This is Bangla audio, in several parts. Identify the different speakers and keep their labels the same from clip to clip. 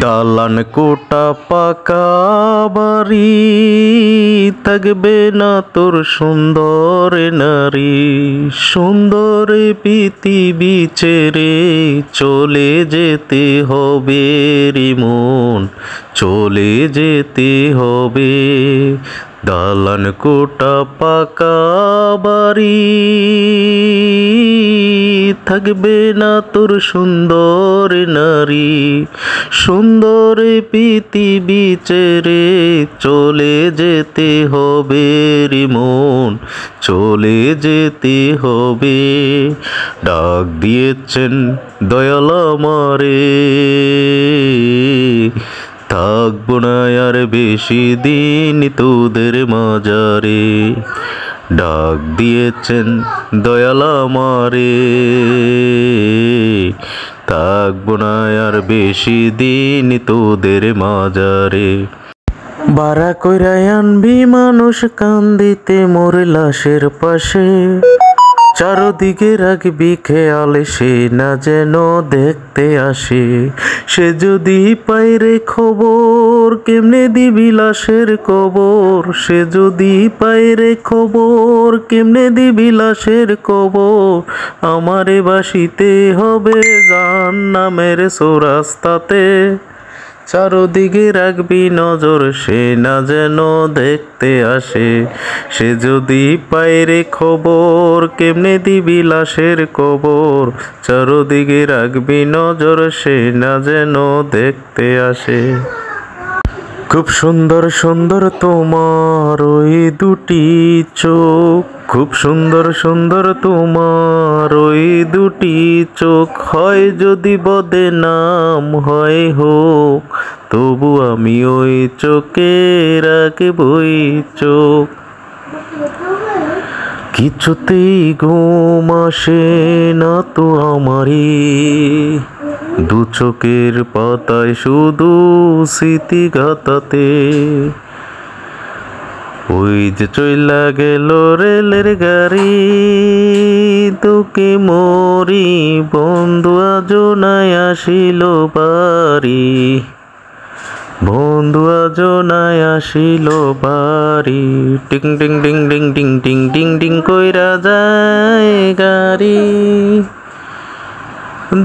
Speaker 1: দালান কোটা পাকা বাড়ি, থাকবে না তোর সুন্দর নারী। সুন্দর পৃথিবী ছেড়ে চলে যেতে হবে রে মন, চলে যেতে হবে। দালান কোটা পাকা বাড়ি, থাকবে না তোর সুন্দর নারী। সুন্দর পৃথিবী ছেড়ে চলে যেতে হবে রে মন, চলে যেতে হবে। ডাক দিয়েছেন দয়াল আমারে, থাকবো না আর বেশি দিন তোদের মাঝারে। ডাক দিয়েছেন দয়াল আমারে, থাকবো না আর বেশি দিন তোদের মাঝারে। বাড়া কইরা আনবি মানুষ কান্দিতে মোর লাশের পাশে, চারদিকে রাখবি খেয়াল সে না যেন দেখতে আসে। সে যদি পাইরে খবর কেমনে দিবি লাশের কবর, সে যদি পাইরে খবর কেমনে দিবি লাশের কবর। আমারে বাসিতে হবে জাহান্নামের চৌরাস্তাতে, চারদিকে রাখবি নজর সে না যেন দেখতে আসে। সে যদি পাইরে খবর কেমনে দিবি লাশের কবর, চারদিকে রাখবি নজর সে না যেন দেখতে আসে। খুব সুন্দর সুন্দর তোমার ওই দুটি চোখ, খুব সুন্দর সুন্দর তোমার ওই দুটি চোখ। হয় যদি বদনাম হয় হোক, তবু আমি ওই চোখে রাখবই চোখ। কিছুতেই ঘুম আসে না তো আমারই, দু চোখের পাতায় শুধু স্মৃতি গাতাতে। ওই যে চইলা গেল রেলের গাড়ি, তোকে মরি বন্ধু আজও নাই আসিল বাড়ি। বন্ধু আজও নাই আসিল বাড়ি। টিং টিং টিং টিং টিং টিং টিং টিং কইরা যায় গাড়ি।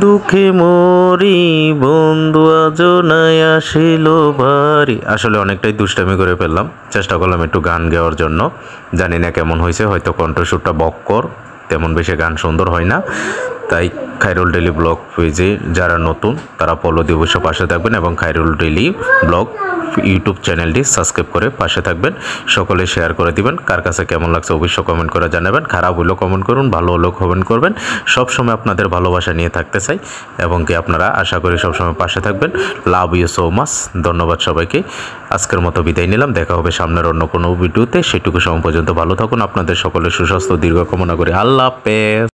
Speaker 1: দুঃখে মরি বন্ধু আজও নাই আসিল বাড়ি। আসলে অনেকটাই দুষ্টামি করে ফেললাম, চেষ্টা করলাম একটু গান গাওয়ার জন্য। জানি না কেমন হয়েছে, হয়তো কণ্ঠস্বরটা বক্কর, তেমন বেশি গান সুন্দর হয় না। তাই খায়রুল ডেইলি ব্লগ পেজে যারা নতুন তারা ফলো দিয়ে অবশ্য পাশে থাকবেন, এবং খায়রুল ডেইলি ব্লগ ইউটিউব চ্যানেলটি সাবস্ক্রাইব করে পাশে থাকবেন। সকলে শেয়ার করে দিবেন। কার কাছে কেমন লাগছে অবশ্যই কমেন্ট করে জানাবেন। খারাপ হলেও কমেন্ট করুন, ভালো হলেও কমেন্ট করবেন। সবসময় আপনাদের ভালোবাসা নিয়ে থাকতে চাই, এবং কি আপনারা আশা করি সবসময় পাশে থাকবেন। Love you so much. ধন্যবাদ সবাইকে। আজকের মতো বিদায় নিলাম। দেখা হবে সামনের অন্য কোনো ভিডিওতে। সেটুকু সময় পর্যন্ত ভালো থাকুন। আপনাদের সকলের সুস্বাস্থ্য দীর্ঘ কামনা করি। আল্লাহ হাফেজ।